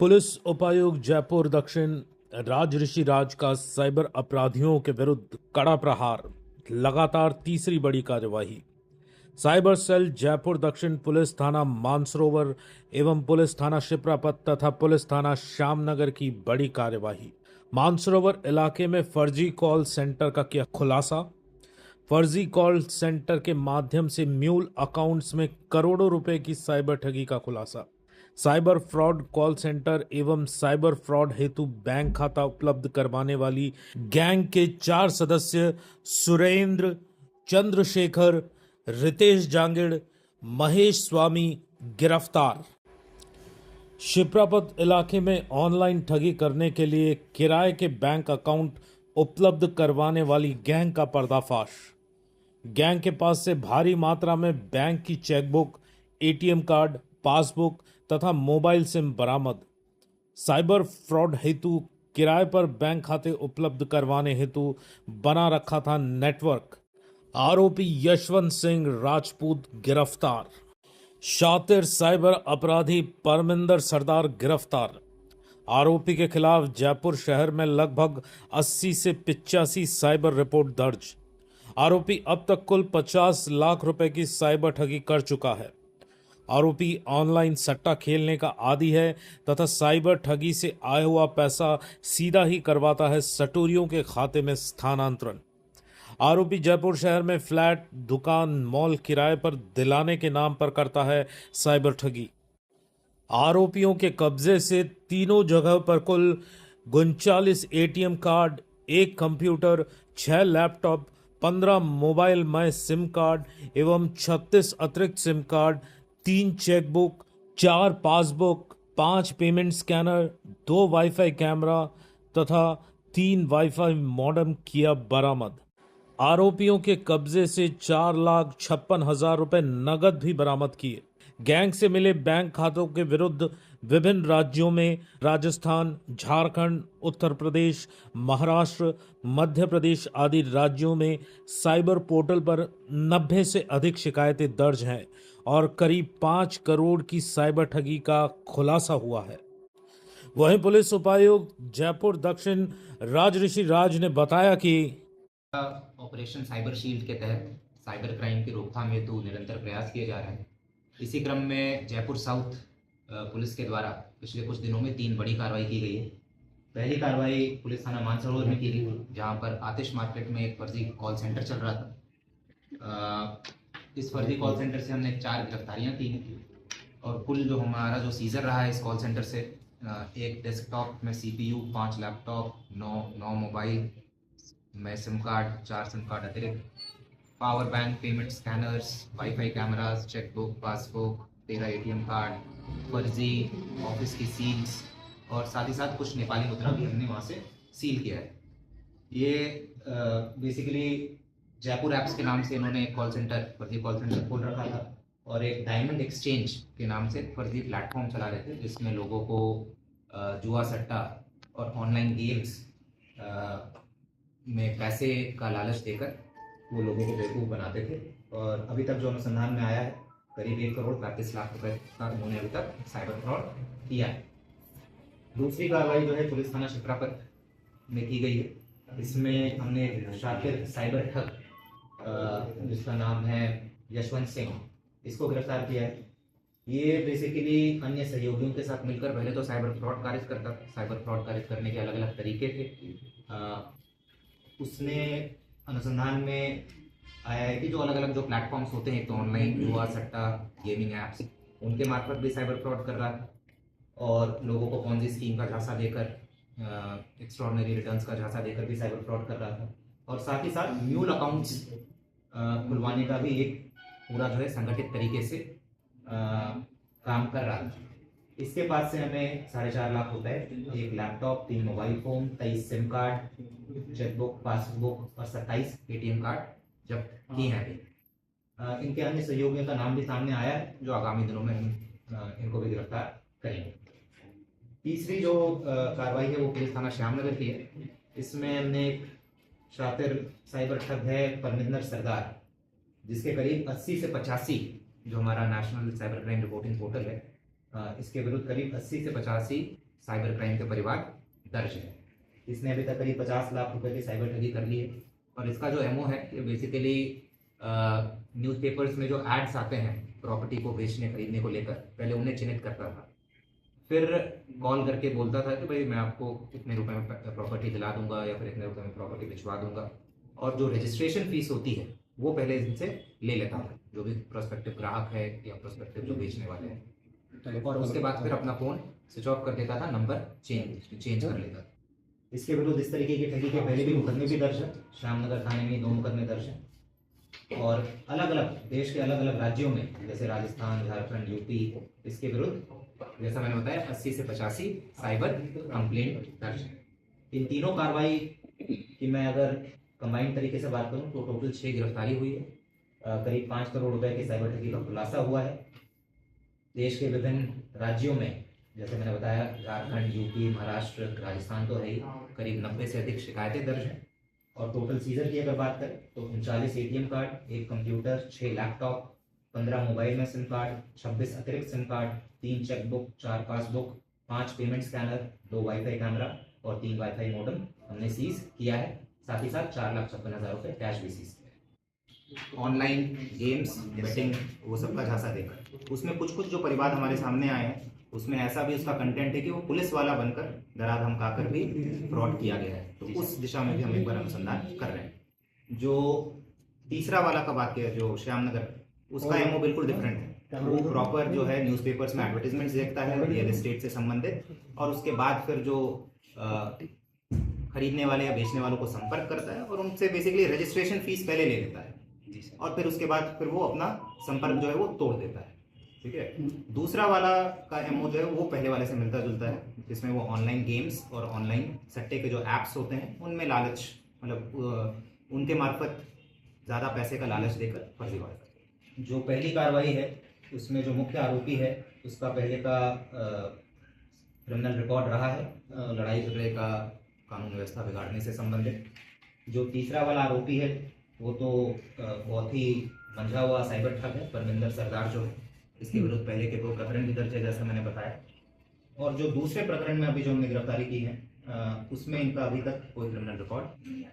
Police उपायुक्त जयपुर दक्षिण राजऋषि राज का साइबर अपराधियों के विरुद्ध कड़ा प्रहार, लगातार तीसरी बड़ी कार्यवाही। साइबर सेल जयपुर दक्षिण पुलिस थाना मानसरोवर एवं पुलिस थाना शिप्रापत तथा पुलिस थाना श्यामनगर की बड़ी कार्यवाही। मानसरोवर इलाके में फर्जी कॉल सेंटर का किया खुलासा। फर्जी कॉल सेंटर के माध्यम से म्यूल अकाउंट्स में करोड़ों रुपए की साइबर ठगी का खुलासा। साइबर फ्रॉड कॉल सेंटर एवं साइबर फ्रॉड हेतु बैंक खाता उपलब्ध करवाने वाली गैंग के 4 सदस्य सुरेंद्र, चंद्रशेखर, रितेश जांगिड़, महेश स्वामी गिरफ्तार। शिप्रापत इलाके में ऑनलाइन ठगी करने के लिए किराए के बैंक अकाउंट उपलब्ध करवाने वाली गैंग का पर्दाफाश। गैंग के पास से भारी मात्रा में बैंक की चेकबुक, एटीएम कार्ड, पासबुक तथा मोबाइल सिम बरामद। साइबर फ्रॉड हेतु किराए पर बैंक खाते उपलब्ध करवाने हेतु बना रखा था नेटवर्क। आरोपी यशवंत सिंह राजपूत गिरफ्तार। शातिर साइबर अपराधी परमिंदर सरदार गिरफ्तार। आरोपी के खिलाफ जयपुर शहर में लगभग 80 से 85 साइबर रिपोर्ट दर्ज। आरोपी अब तक कुल 50 लाख रुपए की साइबर ठगी कर चुका है। आरोपी ऑनलाइन सट्टा खेलने का आदी है तथा साइबर ठगी से आया हुआ पैसा सीधा ही करवाता है सटोरियों के खाते में स्थानांतरण। आरोपी जयपुर शहर में फ्लैट, दुकान, मॉल किराए पर दिलाने के नाम पर करता है साइबर ठगी। आरोपियों के कब्जे से तीनों जगह पर कुल 39 ATM card, 1 computer, 6 laptop, 15 mobile मय सिम कार्ड एवं 36 अतिरिक्त SIM card, 3 chequebook, 4 passbook, 5 payment scanner, 2 wifi camera तथा 3 वाईफाई मॉडेम किया बरामद। आरोपियों के कब्जे से 4,56,000 रुपए नगद भी बरामद किए। गैंग से मिले बैंक खातों के विरुद्ध विभिन्न राज्यों में राजस्थान, झारखंड, उत्तर प्रदेश, महाराष्ट्र, मध्य प्रदेश आदि राज्यों में साइबर पोर्टल पर 90 से अधिक शिकायतें दर्ज हैं और करीब 5 करोड़ की साइबर ठगी का खुलासा हुआ है। वहीं पुलिस उपायुक्त जयपुर दक्षिण राजऋषि राज ने बताया कि ऑपरेशन साइबर शील्ड के तहत साइबर क्राइम की रोकथाम हेतु निरंतर प्रयास किए जा रहे हैं। इसी क्रम में जयपुर साउथ पुलिस के द्वारा पिछले कुछ दिनों में 3 बड़ी कार्रवाई की गई है। पहली कार्रवाई पुलिस थाना मानसरोवर में की गई, जहां पर आतिश मार्केट में एक फर्जी कॉल सेंटर चल रहा था। इस फर्जी कॉल सेंटर से हमने 4 गिरफ्तारियां की हैं और कुल जो हमारा जो सीजर रहा है इस कॉल सेंटर से, एक डेस्कटॉप में सीपीयू, 5 लैपटॉप, 9 मोबाइल में सिम कार्ड, 4 सिम कार्ड अतिरिक्त, power bank, payment scanners, wifi cameras, chequebook, passbook, 13 ATM card, फर्जी ऑफिस की सील्स और साथ ही साथ कुछ नेपाली मुद्रा भी हमने वहाँ से सील किया है। ये बेसिकली जयपुर ऐप्स के नाम से इन्होंने एक कॉल सेंटर, फर्जी कॉल सेंटर खोल रखा था और एक डायमंड एक्सचेंज के नाम से फर्जी प्लेटफॉर्म चला रहे थे, जिसमें लोगों को जुआ सट्टा और ऑनलाइन गेम्स में पैसे का लालच देकर वो लोगों को बेवकूफ़ बनाते थे। और अभी तक जो अनुसंधान में आया है, करीब 1 करोड़ 35 लाख रुपए का उन्होंने अभी तक साइबर फ्रॉड किया है। दूसरी कार्रवाई जो है पुलिस थाना शिप्रापत में की गई है। इसमें हमने शातिर साइबर ठग, जिसका नाम है यशवंत सिंह, इसको गिरफ्तार किया है। ये बेसिकली अन्य सहयोगियों के साथ मिलकर पहले तो साइबर फ्रॉड कार्य करता था। साइबर फ्रॉड कार्य करने के अलग अलग तरीके थे। उसने अनुसंधान में आया है कि जो अलग अलग जो प्लेटफॉर्म्स होते हैं, तो ऑनलाइन जुआ सट्टा गेमिंग ऐप्स, उनके मार्फत भी साइबर फ्रॉड कर रहा था और लोगों को पॉन्जी स्कीम का झांसा देकर, एक्स्ट्रॉर्डिनरी रिटर्न्स का झांसा देकर भी साइबर फ्रॉड कर रहा था। और साथ ही साथ म्यूल अकाउंट्स खुलवाने का भी एक पूरा जो है संगठित तरीके से काम कर रहा था। इसके पास से हमें 4.5 लाख रुपए, 1 laptop, 3 mobile phone, 23 SIM card, chequebook, passbook और 27 एटीएम कार्ड जब्त किए हैं। इनके अन्य सहयोगियों का नाम भी सामने आया है, जो आगामी दिनों में हम इनको भी गिरफ्तार करेंगे। तीसरी जो कार्रवाई है वो पुलिस थाना श्यामनगर की है। इसमें हमने एक शातिर साइबर ठग है परमिंदर सरदार, जिसके करीब 80 से 85, जो हमारा national cyber crime reporting portal है, इसके विरुद्ध करीब 80 से 85 साइबर क्राइम के परिवार दर्ज है। इसने अभी तक करीब 50 लाख रुपए की साइबर ठगी कर ली है। और इसका जो एमओ है ये बेसिकली न्यूज़पेपर्स में जो एड्स आते हैं प्रॉपर्टी को बेचने खरीदने को लेकर, पहले उन्हें चिन्हित करता था, फिर कॉल करके बोलता था कि भाई मैं आपको इतने रुपए में प्रॉपर्टी दिला दूंगा या फिर इतने रुपए में प्रॉपर्टी भिजवा दूंगा, और जो रजिस्ट्रेशन फीस होती है वो पहले इनसे ले लेता था, जो भी प्रोस्पेक्टिव ग्राहक है या प्रोस्पेक्टिव जो बेचने वाले हैं, और उसके बाद फिर अपना फ़ोन स्विच ऑफ कर देता था, नंबर चेंज कर लेता था। इसके विरुद्ध इस तरीके की ठगी के पहले भी मुकदमे भी दर्ज है। श्यामनगर थाने में 2 मुकदमे दर्ज हैं और अलग अलग देश के अलग अलग राज्यों में जैसे राजस्थान, झारखंड, यूपी, इसके विरुद्ध जैसा मैंने बताया 80 से 85 साइबर कंप्लेंट दर्ज है। इन तीनों कार्रवाई की मैं अगर कंबाइंड तरीके से बात करूं तो टोटल 6 गिरफ्तारी हुई है, करीब 5 करोड़ रुपए की साइबर ठगी का खुलासा हुआ है। देश के विभिन्न राज्यों में जैसे मैंने बताया झारखंड, यूपी, महाराष्ट्र, राजस्थान तो है ही, करीब 90 से अधिक शिकायतें दर्ज हैं। और टोटल सीजर की अगर बात करें तो 39 ATM card, 1 computer, 6 laptop, 15 mobile में सिम कार्ड, 26 अतिरिक्त SIM card, 3 chequebook, 4 passbook, 5 payment scanner, 2 wifi camera और 3 वाईफाई मॉडेम हमने सीज किया है। साथ ही साथ 4,56,000 रुपये कैश भी सीज किया। ऑनलाइन गेम्स, बेटिंग, वो सब का झांसा देकर उसमें कुछ जो परिवार हमारे सामने आए हैं उसमें ऐसा भी उसका कंटेंट है कि वो पुलिस वाला बनकर डरा धमकाकर भी फ्रॉड किया गया है, तो उस दिशा में भी हम एक बार अनुसंधान कर रहे हैं। जो तीसरा वाला का बात किया जो श्यामनगर, उसका एमओ बिल्कुल डिफरेंट है। वो प्रॉपर जो है न्यूज़पेपर्स में एडवर्टीजमेंट्स देखता है रियल एस्टेट से संबंधित, और उसके बाद फिर जो खरीदने वाले या बेचने वालों को संपर्क करता है और उनसे बेसिकली रजिस्ट्रेशन फीस पहले ले लेता है और फिर उसके बाद फिर वो अपना संपर्क जो है वो तोड़ देता है। ठीक है। दूसरा वाला का एमओ जो है वो पहले वाले से मिलता जुलता है, जिसमें वो ऑनलाइन गेम्स और ऑनलाइन सट्टे के जो ऐप्स होते हैं उनमें लालच, मतलब उनके मार्फत ज़्यादा पैसे का लालच देकर फर्जीवाड़ा करते हैं। जो पहली कार्रवाई है उसमें जो मुख्य आरोपी है उसका पहले का क्रिमिनल रिकॉर्ड रहा है, लड़ाई झगड़े का, कानून व्यवस्था बिगाड़ने से संबंधित। जो तीसरा वाला आरोपी है वो तो बहुत ही मंझा हुआ साइबर ठग है, परमिंदर सरदार जो है, इसके विरुद्ध पहले के 2 प्रकरण भी दर्ज है जैसा मैंने बताया। और जो दूसरे प्रकरण में अभी जो हमने गिरफ्तारी की है उसमें इनका अभी तक कोई क्रिमिनल रिकॉर्ड नहीं है।